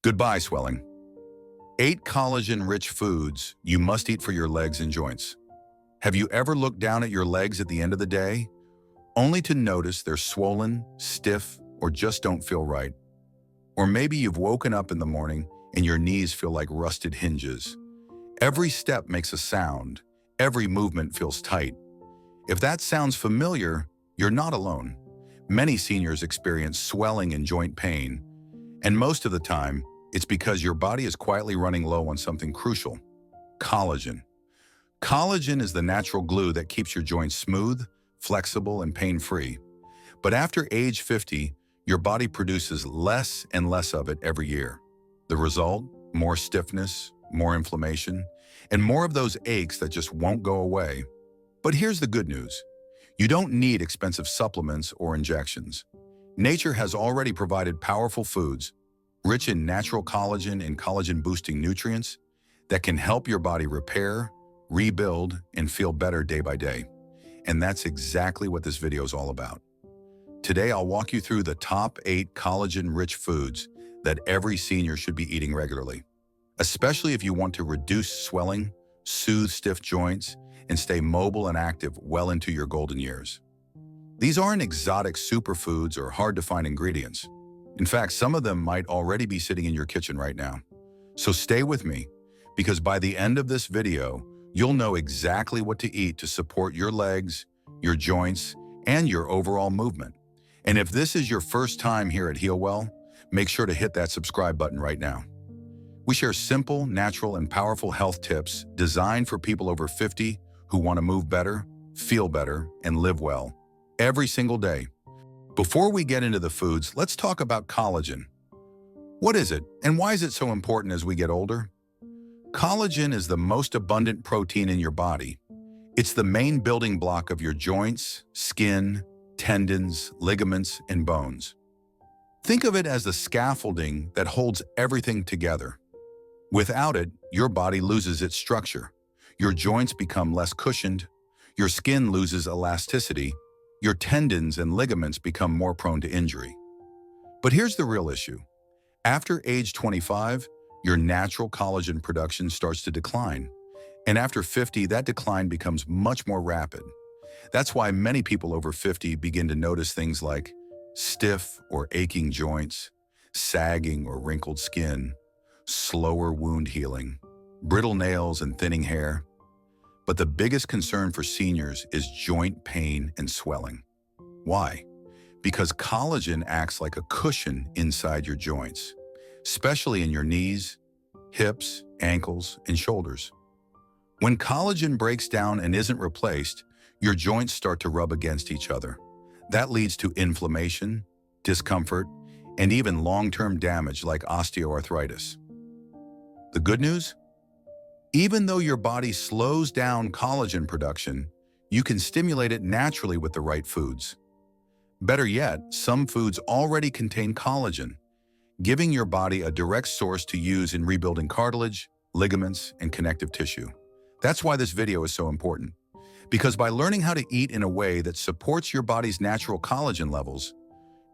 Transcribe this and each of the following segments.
Goodbye, swelling. 8 collagen-rich foods you must eat for your legs and joints. Have you ever looked down at your legs at the end of the day, only to notice they're swollen, stiff, or just don't feel right? Or maybe you've woken up in the morning and your knees feel like rusted hinges. Every step makes a sound. Every movement feels tight. If that sounds familiar, you're not alone. Many seniors experience swelling and joint pain, and most of the time, it's because your body is quietly running low on something crucial: collagen. Collagen is the natural glue that keeps your joints smooth, flexible, and pain-free. But after age 50, your body produces less and less of it every year. The result? More stiffness, more inflammation, and more of those aches that just won't go away. But here's the good news. You don't need expensive supplements or injections. Nature has already provided powerful foods, rich in natural collagen and collagen-boosting nutrients that can help your body repair, rebuild, and feel better day by day. And that's exactly what this video is all about. Today, I'll walk you through the top 8 collagen-rich foods that every senior should be eating regularly, especially if you want to reduce swelling, soothe stiff joints, and stay mobile and active well into your golden years. These aren't exotic superfoods or hard-to-find ingredients. In fact, some of them might already be sitting in your kitchen right now. So stay with me, because by the end of this video, you'll know exactly what to eat to support your legs, your joints, and your overall movement. And if this is your first time here at Heal Well, make sure to hit that subscribe button right now. We share simple, natural, and powerful health tips designed for people over 50 who want to move better, feel better, and live well every single day. Before we get into the foods, let's talk about collagen. What is it, and why is it so important as we get older? Collagen is the most abundant protein in your body. It's the main building block of your joints, skin, tendons, ligaments, and bones. Think of it as the scaffolding that holds everything together. Without it, your body loses its structure. Your joints become less cushioned, your skin loses elasticity, your tendons and ligaments become more prone to injury. But here's the real issue. After age 25, your natural collagen production starts to decline. And after 50, that decline becomes much more rapid. That's why many people over 50 begin to notice things like stiff or aching joints, sagging or wrinkled skin, slower wound healing, brittle nails and thinning hair. But the biggest concern for seniors is joint pain and swelling. Why? Because collagen acts like a cushion inside your joints, especially in your knees, hips, ankles, and shoulders. When collagen breaks down and isn't replaced, your joints start to rub against each other. That leads to inflammation, discomfort, and even long-term damage like osteoarthritis. The good news? Even though your body slows down collagen production, you can stimulate it naturally with the right foods. Better yet, some foods already contain collagen, giving your body a direct source to use in rebuilding cartilage, ligaments, and connective tissue. That's why this video is so important. Because by learning how to eat in a way that supports your body's natural collagen levels,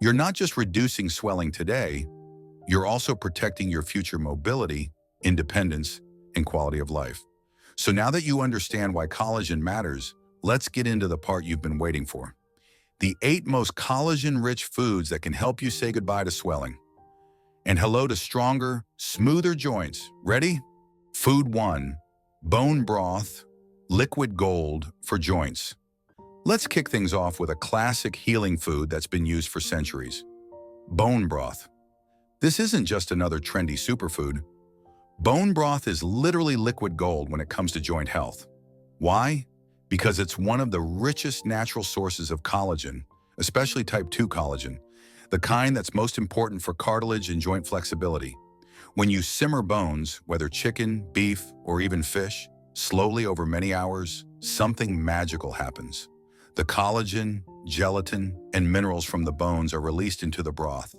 you're not just reducing swelling today, you're also protecting your future mobility, independence, and quality of life. So now that you understand why collagen matters, let's get into the part you've been waiting for. The 8 most collagen-rich foods that can help you say goodbye to swelling and hello to stronger, smoother joints. Ready? Food 1, bone broth, liquid gold for joints. Let's kick things off with a classic healing food that's been used for centuries: bone broth. This isn't just another trendy superfood. Bone broth is literally liquid gold when it comes to joint health. Why? Because it's one of the richest natural sources of collagen, especially type 2 collagen, the kind that's most important for cartilage and joint flexibility. When you simmer bones, whether chicken, beef, or even fish, slowly over many hours, something magical happens. The collagen, gelatin, and minerals from the bones are released into the broth.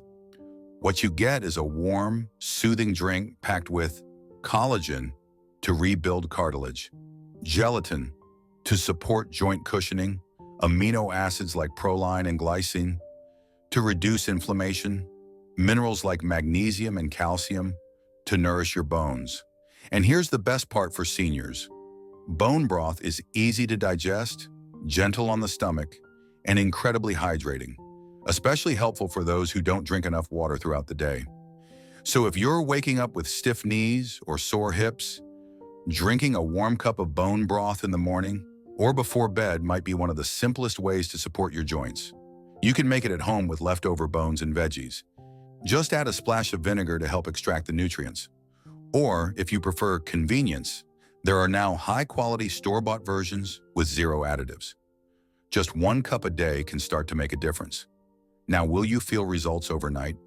What you get is a warm, soothing drink packed with collagen to rebuild cartilage, gelatin to support joint cushioning, amino acids like proline and glycine to reduce inflammation, minerals like magnesium and calcium to nourish your bones. And here's the best part for seniors. Bone broth is easy to digest, gentle on the stomach, and incredibly hydrating, especially helpful for those who don't drink enough water throughout the day. So if you're waking up with stiff knees or sore hips, drinking a warm cup of bone broth in the morning or before bed might be one of the simplest ways to support your joints. You can make it at home with leftover bones and veggies. Just add a splash of vinegar to help extract the nutrients. Or, if you prefer convenience, there are now high-quality store-bought versions with zero additives. Just 1 cup a day can start to make a difference. Now, will you feel results overnight?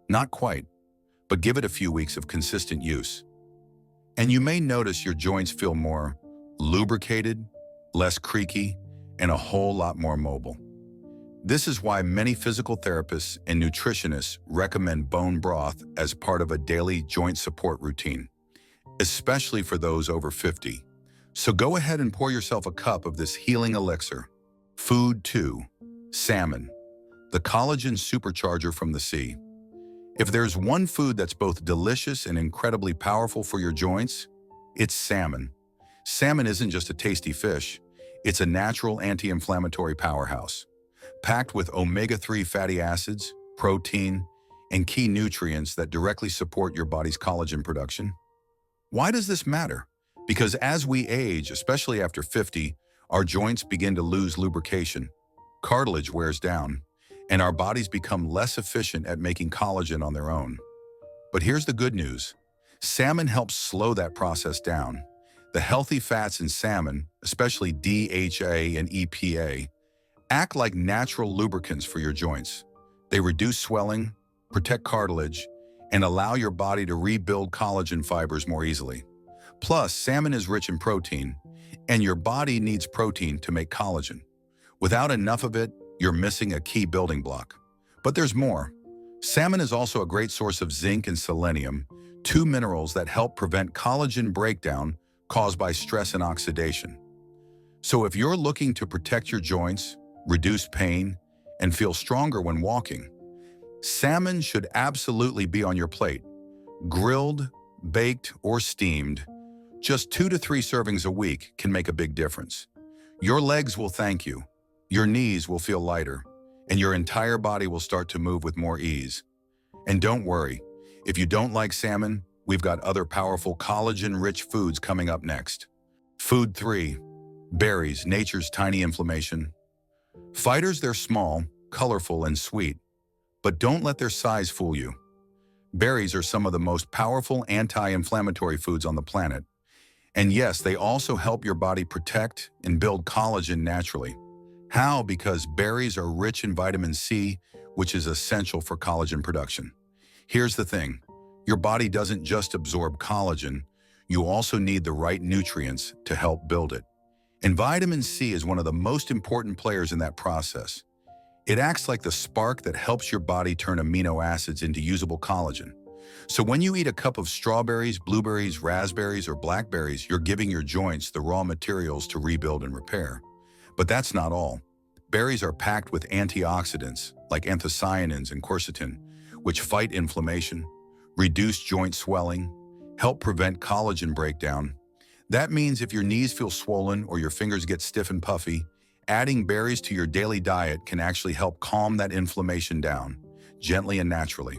Not quite, but give it a few weeks of consistent use. And you may notice your joints feel more lubricated, less creaky, and a whole lot more mobile. This is why many physical therapists and nutritionists recommend bone broth as part of a daily joint support routine, especially for those over 50. So go ahead and pour yourself a cup of this healing elixir. Food 2. Salmon, the collagen supercharger from the sea. If there's one food that's both delicious and incredibly powerful for your joints, it's salmon. Salmon isn't just a tasty fish, it's a natural anti-inflammatory powerhouse, packed with omega-3 fatty acids, protein, and key nutrients that directly support your body's collagen production. Why does this matter? Because as we age, especially after 50, our joints begin to lose lubrication, cartilage wears down, and our bodies become less efficient at making collagen on their own. But here's the good news. Salmon helps slow that process down. The healthy fats in salmon, especially DHA and EPA, act like natural lubricants for your joints. They reduce swelling, protect cartilage, and allow your body to rebuild collagen fibers more easily. Plus, salmon is rich in protein, and your body needs protein to make collagen. Without enough of it, you're missing a key building block. But there's more. Salmon is also a great source of zinc and selenium, 2 minerals that help prevent collagen breakdown caused by stress and oxidation. So if you're looking to protect your joints, reduce pain, and feel stronger when walking, salmon should absolutely be on your plate. Grilled, baked, or steamed, just 2 to 3 servings a week can make a big difference. Your legs will thank you, your knees will feel lighter, and your entire body will start to move with more ease. And don't worry, if you don't like salmon, we've got other powerful collagen-rich foods coming up next. Food 3. Berries, nature's tiny inflammation. Fighters, they're small, colorful, and sweet, but don't let their size fool you. Berries are some of the most powerful anti-inflammatory foods on the planet. And yes, they also help your body protect and build collagen naturally. How? Because berries are rich in vitamin C, which is essential for collagen production. Here's the thing. Your body doesn't just absorb collagen, you also need the right nutrients to help build it. And vitamin C is one of the most important players in that process. It acts like the spark that helps your body turn amino acids into usable collagen. So when you eat a cup of strawberries, blueberries, raspberries, or blackberries, you're giving your joints the raw materials to rebuild and repair. But that's not all. Berries are packed with antioxidants like anthocyanins and quercetin, which fight inflammation, reduce joint swelling, help prevent collagen breakdown. That means if your knees feel swollen or your fingers get stiff and puffy, adding berries to your daily diet can actually help calm that inflammation down, gently and naturally.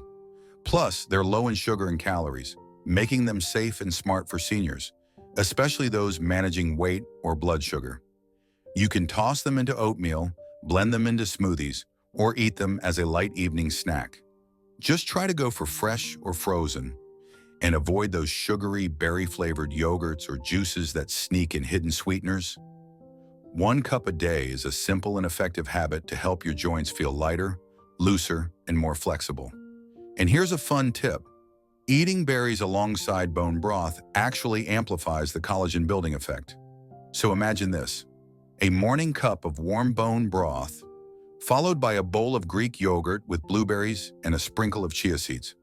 Plus, they're low in sugar and calories, making them safe and smart for seniors, especially those managing weight or blood sugar. You can toss them into oatmeal, blend them into smoothies, or eat them as a light evening snack. Just try to go for fresh or frozen, and avoid those sugary, berry-flavored yogurts or juices that sneak in hidden sweeteners. 1 cup a day is a simple and effective habit to help your joints feel lighter, looser, and more flexible. And here's a fun tip. Eating berries alongside bone broth actually amplifies the collagen building effect. So imagine this, a morning cup of warm bone broth, followed by a bowl of Greek yogurt with blueberries and a sprinkle of chia seeds.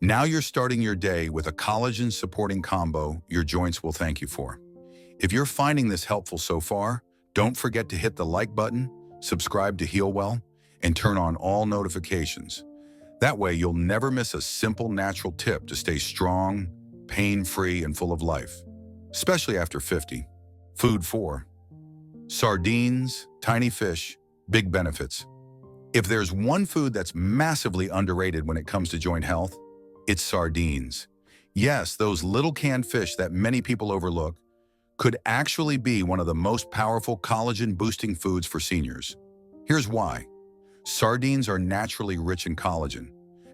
Now you're starting your day with a collagen-supporting combo your joints will thank you for. If you're finding this helpful so far, don't forget to hit the like button, subscribe to Heal Well, and turn on all notifications. That way, you'll never miss a simple natural tip to stay strong, pain-free, and full of life, especially after 50. Food 4. Sardines, tiny fish, big benefits. If there's one food that's massively underrated when it comes to joint health, it's sardines. Yes, those little canned fish that many people overlook could actually be one of the most powerful collagen-boosting foods for seniors. Here's why. Sardines are naturally rich in collagen.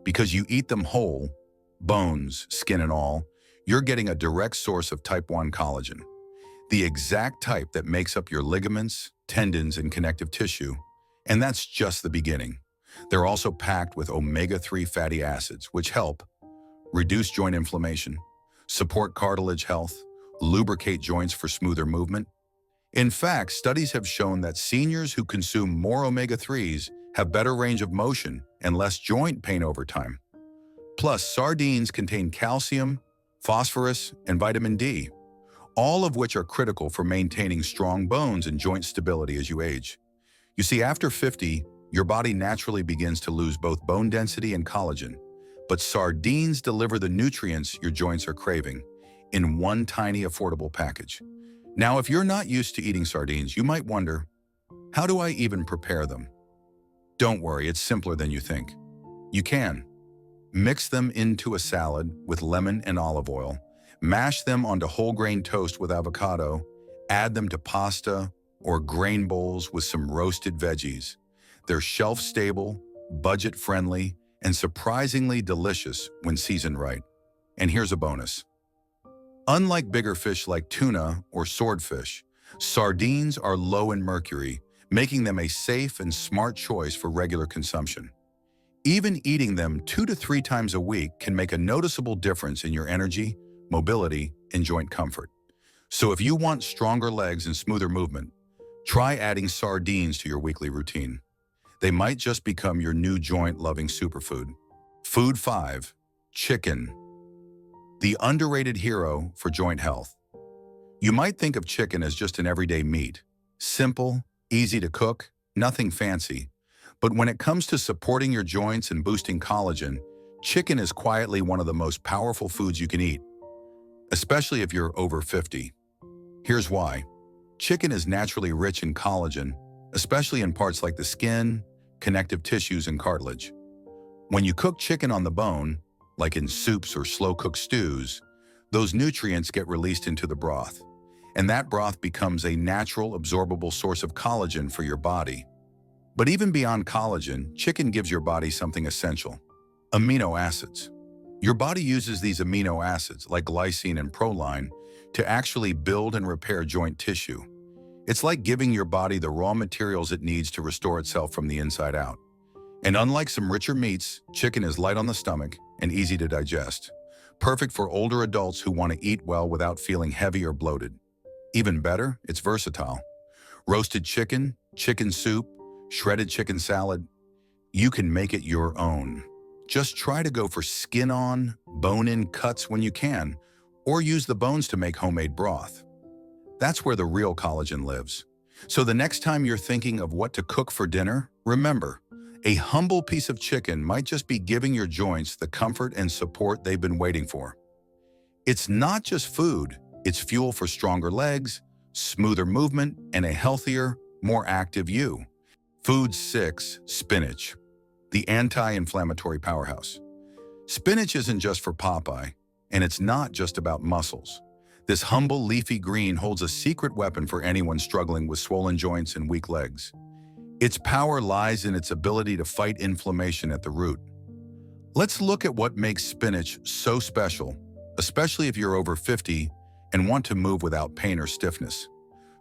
Because you eat them whole, bones, skin and all, you're getting a direct source of type 1 collagen, the exact type that makes up your ligaments, tendons, and connective tissue. And that's just the beginning. They're also packed with omega-3 fatty acids, which help reduce joint inflammation, support cartilage health, lubricate joints for smoother movement. In fact, studies have shown that seniors who consume more omega-3s have better range of motion and less joint pain over time. Plus, sardines contain calcium, phosphorus, and vitamin D, all of which are critical for maintaining strong bones and joint stability as you age. You see, after 50, your body naturally begins to lose both bone density and collagen, but sardines deliver the nutrients your joints are craving in one tiny, affordable package. Now, if you're not used to eating sardines, you might wonder, how do I even prepare them? Don't worry, it's simpler than you think. You can. Mix them into a salad with lemon and olive oil, mash them onto whole grain toast with avocado, add them to pasta or grain bowls with some roasted veggies. They're shelf-stable, budget-friendly, and surprisingly delicious when seasoned right. And here's a bonus. Unlike bigger fish like tuna or swordfish, sardines are low in mercury, making them a safe and smart choice for regular consumption. Even eating them 2 to 3 times a week can make a noticeable difference in your energy, mobility, and joint comfort. So if you want stronger legs and smoother movement, try adding sardines to your weekly routine. They might just become your new joint-loving superfood. Food 5. Chicken. The underrated hero for joint health. You might think of chicken as just an everyday meat. Simple, easy to cook, nothing fancy. But when it comes to supporting your joints and boosting collagen, chicken is quietly one of the most powerful foods you can eat, especially if you're over 50. Here's why. Chicken is naturally rich in collagen, especially in parts like the skin, connective tissues, and cartilage. When you cook chicken on the bone, like in soups or slow-cooked stews, those nutrients get released into the broth, and that broth becomes a natural, absorbable source of collagen for your body. But even beyond collagen, chicken gives your body something essential: amino acids. Your body uses these amino acids, like glycine and proline, to actually build and repair joint tissue. It's like giving your body the raw materials it needs to restore itself from the inside out. And unlike some richer meats, chicken is light on the stomach and easy to digest. Perfect for older adults who want to eat well without feeling heavy or bloated. Even better, it's versatile. Roasted chicken, chicken soup, shredded chicken salad, you can make it your own. Just try to go for skin-on, bone-in cuts when you can, or use the bones to make homemade broth. That's where the real collagen lives. So the next time you're thinking of what to cook for dinner, remember, a humble piece of chicken might just be giving your joints the comfort and support they've been waiting for. It's not just food, it's fuel for stronger legs, smoother movement, and a healthier, more active you. Food 6. Spinach, the anti-inflammatory powerhouse. Spinach isn't just for Popeye, and it's not just about muscles. This humble leafy green holds a secret weapon for anyone struggling with swollen joints and weak legs. Its power lies in its ability to fight inflammation at the root. Let's look at what makes spinach so special, especially if you're over 50 and want to move without pain or stiffness.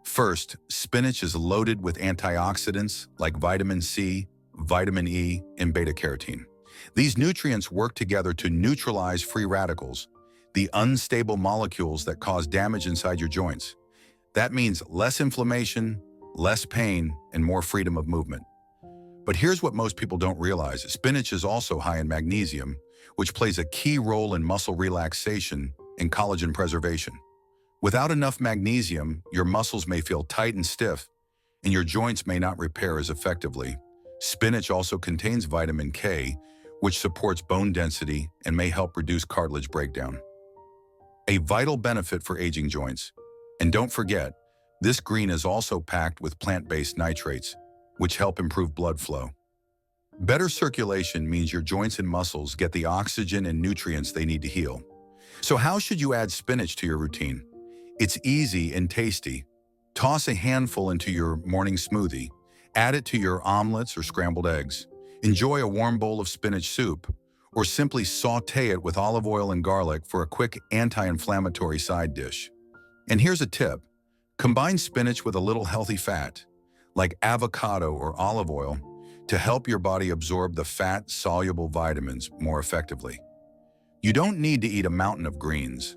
First, spinach is loaded with antioxidants like vitamin C, vitamin E, and beta-carotene. These nutrients work together to neutralize free radicals, the unstable molecules that cause damage inside your joints. That means less inflammation, less pain, and more freedom of movement. But here's what most people don't realize. Spinach is also high in magnesium, which plays a key role in muscle relaxation and collagen preservation. Without enough magnesium, your muscles may feel tight and stiff, and your joints may not repair as effectively. Spinach also contains vitamin K, which supports bone density and may help reduce cartilage breakdown. A vital benefit for aging joints. And don't forget, this green is also packed with plant-based nitrates, which help improve blood flow. Better circulation means your joints and muscles get the oxygen and nutrients they need to heal. So how should you add spinach to your routine? It's easy and tasty. Toss a handful into your morning smoothie. Add it to your omelets or scrambled eggs. Enjoy a warm bowl of spinach soup, or simply saute it with olive oil and garlic for a quick anti-inflammatory side dish. And here's a tip. Combine spinach with a little healthy fat, like avocado or olive oil, to help your body absorb the fat-soluble vitamins more effectively. You don't need to eat a mountain of greens.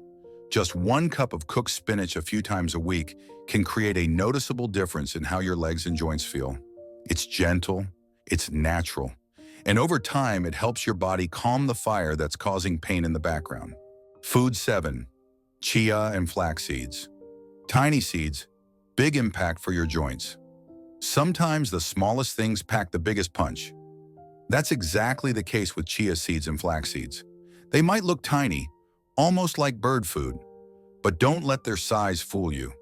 Just 1 cup of cooked spinach a few times a week can create a noticeable difference in how your legs and joints feel. It's gentle, it's natural, and over time it helps your body calm the fire that's causing pain in the background. Food 7. Chia and flax seeds. Tiny seeds, big impact for your joints. Sometimes the smallest things pack the biggest punch. That's exactly the case with chia seeds and flax seeds. They might look tiny, almost like bird food, but don't let their size fool you.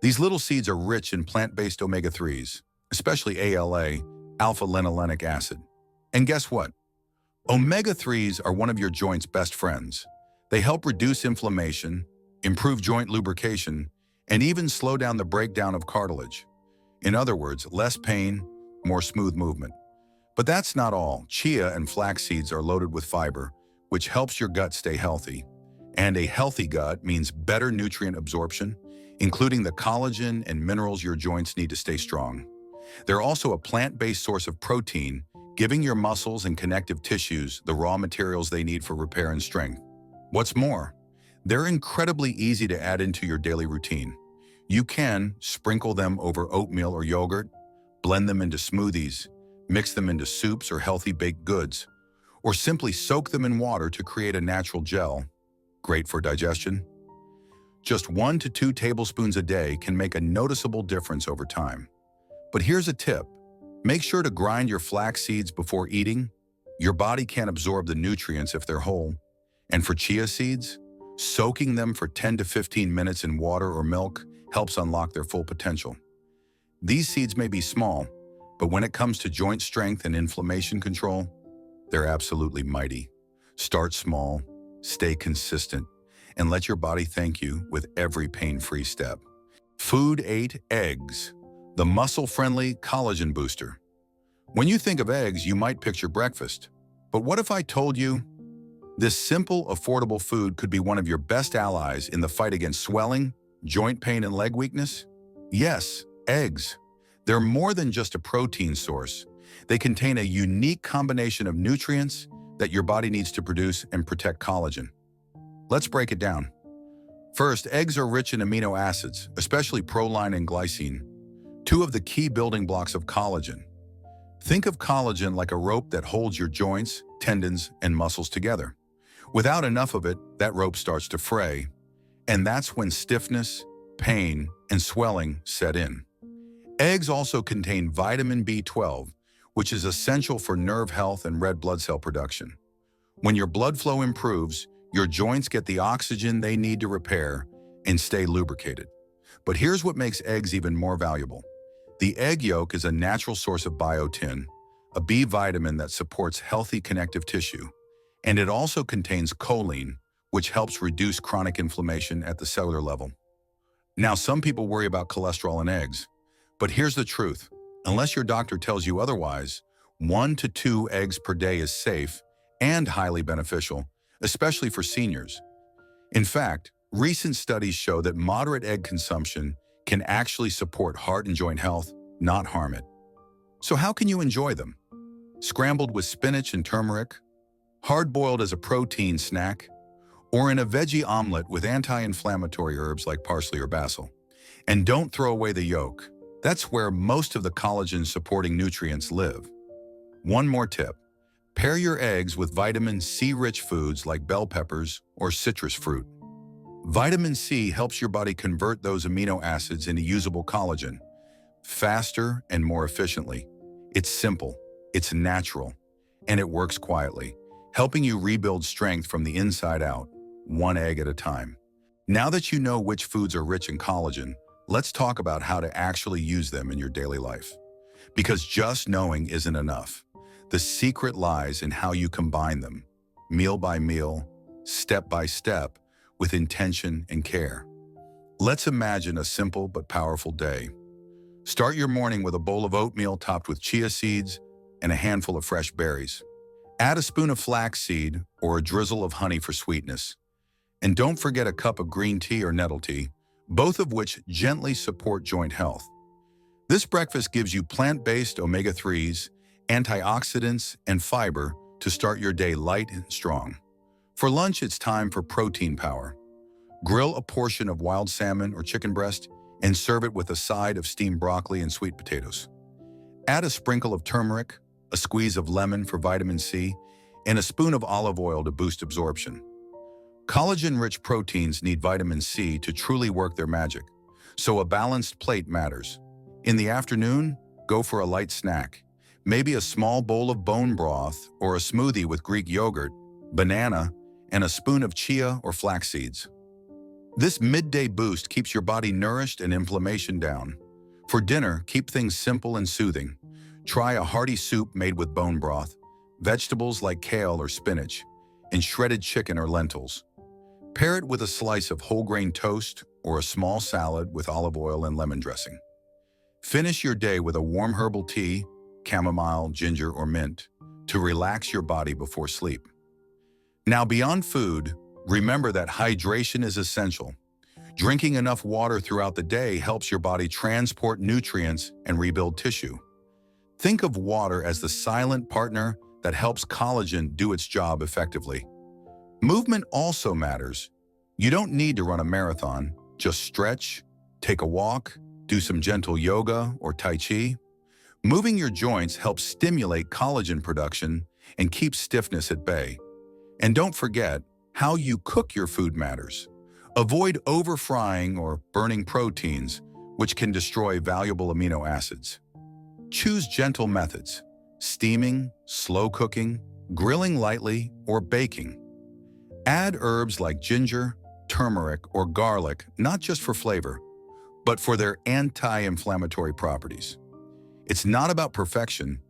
These little seeds are rich in plant-based omega-3s, especially ALA, alpha-linolenic acid. And guess what? Omega-3s are one of your joint's best friends. They help reduce inflammation, improve joint lubrication, and even slow down the breakdown of cartilage. In other words, less pain, more smooth movement. But that's not all. Chia and flax seeds are loaded with fiber, which helps your gut stay healthy. And a healthy gut means better nutrient absorption, including the collagen and minerals your joints need to stay strong. They're also a plant-based source of protein, giving your muscles and connective tissues the raw materials they need for repair and strength. What's more, they're incredibly easy to add into your daily routine. You can sprinkle them over oatmeal or yogurt, blend them into smoothies, mix them into soups or healthy baked goods, or simply soak them in water to create a natural gel. Great for digestion. Just 1 to 2 tablespoons a day can make a noticeable difference over time. But here's a tip. Make sure to grind your flax seeds before eating. Your body can't absorb the nutrients if they're whole. And for chia seeds, soaking them for 10 to 15 minutes in water or milk helps unlock their full potential. These seeds may be small, but when it comes to joint strength and inflammation control, they're absolutely mighty. Start small, stay consistent, and let your body thank you with every pain-free step. Food 8. Eggs, the muscle-friendly collagen booster. When you think of eggs, you might picture breakfast. But what if I told you this simple, affordable food could be one of your best allies in the fight against swelling, joint pain, and leg weakness? Yes, eggs. They're more than just a protein source. They contain a unique combination of nutrients that your body needs to produce and protect collagen. Let's break it down. First, eggs are rich in amino acids, especially proline and glycine, 2 of the key building blocks of collagen. Think of collagen like a rope that holds your joints, tendons, and muscles together. Without enough of it, that rope starts to fray, and that's when stiffness, pain, and swelling set in. Eggs also contain vitamin B12, which is essential for nerve health and red blood cell production. When your blood flow improves, your joints get the oxygen they need to repair and stay lubricated. But here's what makes eggs even more valuable. The egg yolk is a natural source of biotin, a B vitamin that supports healthy connective tissue, and it also contains choline, which helps reduce chronic inflammation at the cellular level. Now, some people worry about cholesterol in eggs, but here's the truth. Unless your doctor tells you otherwise, 1 to 2 eggs per day is safe and highly beneficial, especially for seniors. In fact, recent studies show that moderate egg consumption can actually support heart and joint health, not harm it. So how can you enjoy them? Scrambled with spinach and turmeric, hard-boiled as a protein snack, or in a veggie omelet with anti-inflammatory herbs like parsley or basil. And don't throw away the yolk. That's where most of the collagen-supporting nutrients live. One more tip. Pair your eggs with vitamin C-rich foods like bell peppers or citrus fruit. Vitamin C helps your body convert those amino acids into usable collagen faster and more efficiently. It's simple, it's natural, and it works quietly. helping you rebuild strength from the inside out, one egg at a time. Now that you know which foods are rich in collagen, let's talk about how to actually use them in your daily life. Because just knowing isn't enough. The secret lies in how you combine them, meal by meal, step by step, with intention and care. Let's imagine a simple but powerful day. Start your morning with a bowl of oatmeal topped with chia seeds and a handful of fresh berries. Add a spoon of flaxseed or a drizzle of honey for sweetness. And don't forget a cup of green tea or nettle tea, both of which gently support joint health. This breakfast gives you plant-based omega-3s, antioxidants, and fiber to start your day light and strong. For lunch, it's time for protein power. Grill a portion of wild salmon or chicken breast and serve it with a side of steamed broccoli and sweet potatoes. Add a sprinkle of turmeric, a squeeze of lemon for vitamin C, and a spoon of olive oil to boost absorption. Collagen-rich proteins need vitamin C to truly work their magic, so a balanced plate matters. In the afternoon, go for a light snack, maybe a small bowl of bone broth or a smoothie with Greek yogurt, banana, and a spoon of chia or flax seeds. This midday boost keeps your body nourished and inflammation down. For dinner, keep things simple and soothing. Try a hearty soup made with bone broth, vegetables like kale or spinach, and shredded chicken or lentils. Pair it with a slice of whole grain toast or a small salad with olive oil and lemon dressing. Finish your day with a warm herbal tea, chamomile, ginger, or mint, to relax your body before sleep. Now, beyond food, remember that hydration is essential. Drinking enough water throughout the day helps your body transport nutrients and rebuild tissue. Think of water as the silent partner that helps collagen do its job effectively. Movement also matters. You don't need to run a marathon. Just stretch, take a walk, do some gentle yoga or tai chi. Moving your joints helps stimulate collagen production and keep stiffness at bay. And don't forget, how you cook your food matters. Avoid over-frying or burning proteins, which can destroy valuable amino acids. Choose gentle methods: steaming, slow cooking, grilling lightly, or baking. Add herbs like ginger, turmeric, or garlic, not just for flavor, but for their anti-inflammatory properties. It's not about perfection,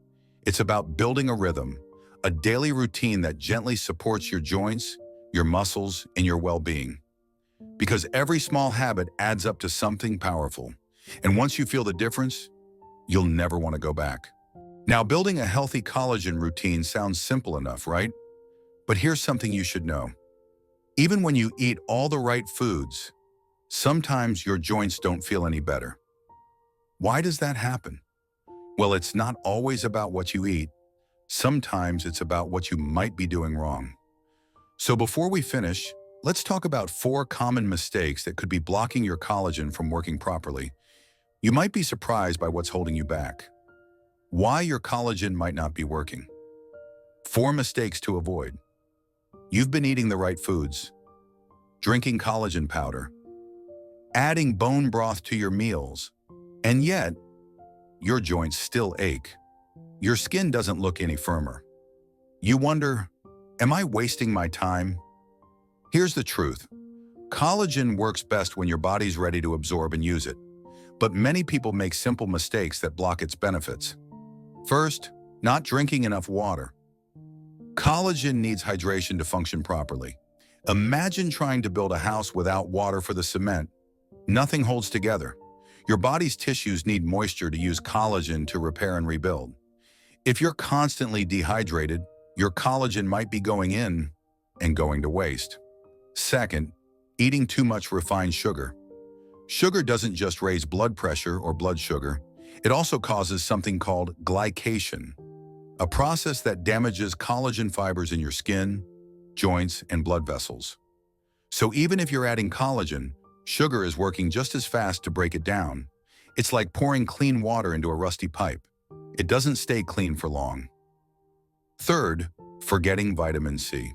it's about building a rhythm, a daily routine that gently supports your joints, your muscles, and your well-being. Because every small habit adds up to something powerful, and once you feel the difference, you'll never want to go back. Now, building a healthy collagen routine sounds simple enough, right? But here's something you should know. Even when you eat all the right foods, sometimes your joints don't feel any better. Why does that happen? Well, it's not always about what you eat. Sometimes it's about what you might be doing wrong. So before we finish, let's talk about 4 common mistakes that could be blocking your collagen from working properly. You might be surprised by what's holding you back. Why your collagen might not be working. 4 mistakes to avoid. You've been eating the right foods, drinking collagen powder, adding bone broth to your meals, and yet your joints still ache. Your skin doesn't look any firmer. You wonder, am I wasting my time? Here's the truth. Collagen works best when your body's ready to absorb and use it, but many people make simple mistakes that block its benefits. First, not drinking enough water. Collagen needs hydration to function properly. Imagine trying to build a house without water for the cement. Nothing holds together. Your body's tissues need moisture to use collagen to repair and rebuild. If you're constantly dehydrated, your collagen might be going in and going to waste. Second, eating too much refined sugar. Sugar doesn't just raise blood pressure or blood sugar. It also causes something called glycation, a process that damages collagen fibers in your skin, joints, and blood vessels. So even if you're adding collagen, sugar is working just as fast to break it down. It's like pouring clean water into a rusty pipe. It doesn't stay clean for long. Third, forgetting vitamin C.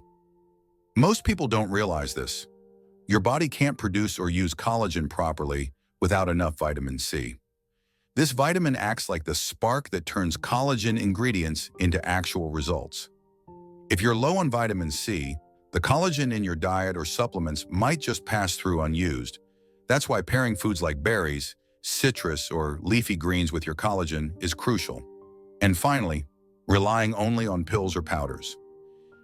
Most people don't realize this. Your body can't produce or use collagen properly without enough vitamin C. This vitamin acts like the spark that turns collagen ingredients into actual results. If you're low on vitamin C, the collagen in your diet or supplements might just pass through unused. That's why pairing foods like berries, citrus, or leafy greens with your collagen is crucial. And finally, relying only on pills or powders.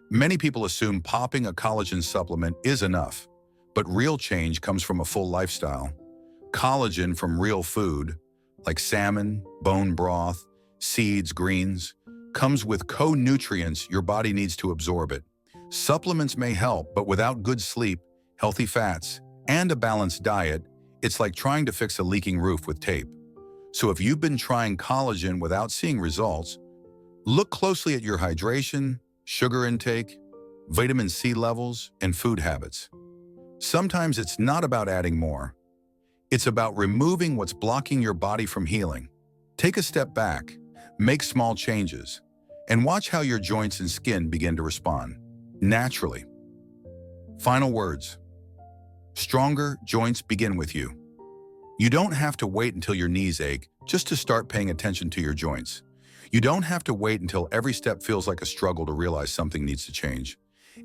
Many people assume popping a collagen supplement is enough, but real change comes from a full lifestyle. Collagen from real food, like salmon, bone broth, seeds, greens, comes with co-nutrients your body needs to absorb it. Supplements may help, but without good sleep, healthy fats, and a balanced diet, it's like trying to fix a leaking roof with tape. So if you've been trying collagen without seeing results, look closely at your hydration, sugar intake, vitamin C levels, and food habits. Sometimes it's not about adding more. It's about removing what's blocking your body from healing. Take a step back, make small changes, and watch how your joints and skin begin to respond naturally. Final words. Stronger joints begin with you. You don't have to wait until your knees ache just to start paying attention to your joints. You don't have to wait until every step feels like a struggle to realize something needs to change.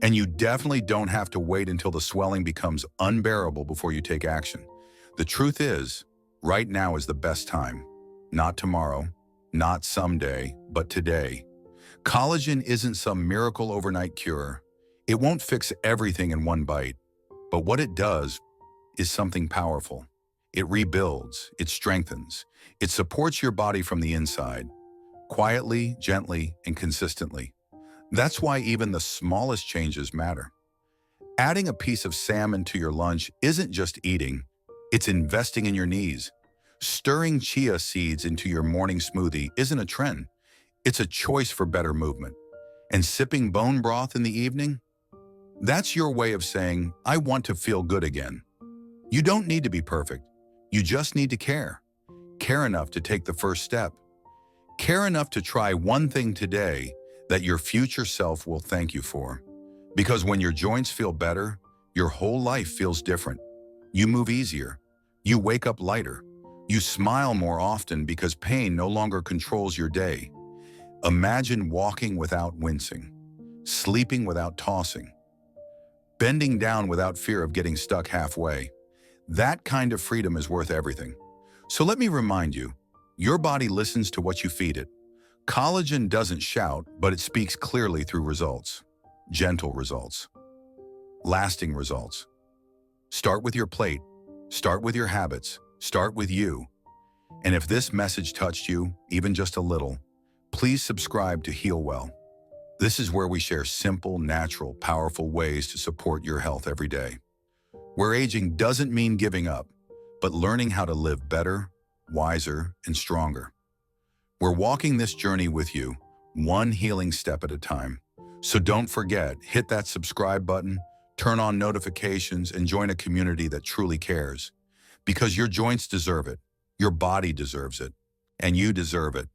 And you definitely don't have to wait until the swelling becomes unbearable before you take action. The truth is, right now is the best time. Not tomorrow, not someday, but today. Collagen isn't some miracle overnight cure. It won't fix everything in one bite. But what it does is something powerful. It rebuilds, it strengthens, it supports your body from the inside, quietly, gently, and consistently. That's why even the smallest changes matter. Adding a piece of salmon to your lunch isn't just eating, it's investing in your knees. Stirring chia seeds into your morning smoothie isn't a trend, it's a choice for better movement. And sipping bone broth in the evening? That's your way of saying, I want to feel good again. You don't need to be perfect. You just need to care. Care enough to take the first step. Care enough to try one thing today that your future self will thank you for. Because when your joints feel better, your whole life feels different. You move easier. You wake up lighter. You smile more often because pain no longer controls your day. Imagine walking without wincing, sleeping without tossing, bending down without fear of getting stuck halfway. That kind of freedom is worth everything. So let me remind you, your body listens to what you feed it. Collagen doesn't shout, but it speaks clearly through results. Gentle results. Lasting results. Start with your plate. Start with your habits. Start with you. And if this message touched you, even just a little, please subscribe to Heal Well. This is where we share simple, natural, powerful ways to support your health every day. Where aging doesn't mean giving up, but learning how to live better, wiser, and stronger. We're walking this journey with you, one healing step at a time. So don't forget, hit that subscribe button, turn on notifications, and join a community that truly cares. Because your joints deserve it, your body deserves it, and you deserve it.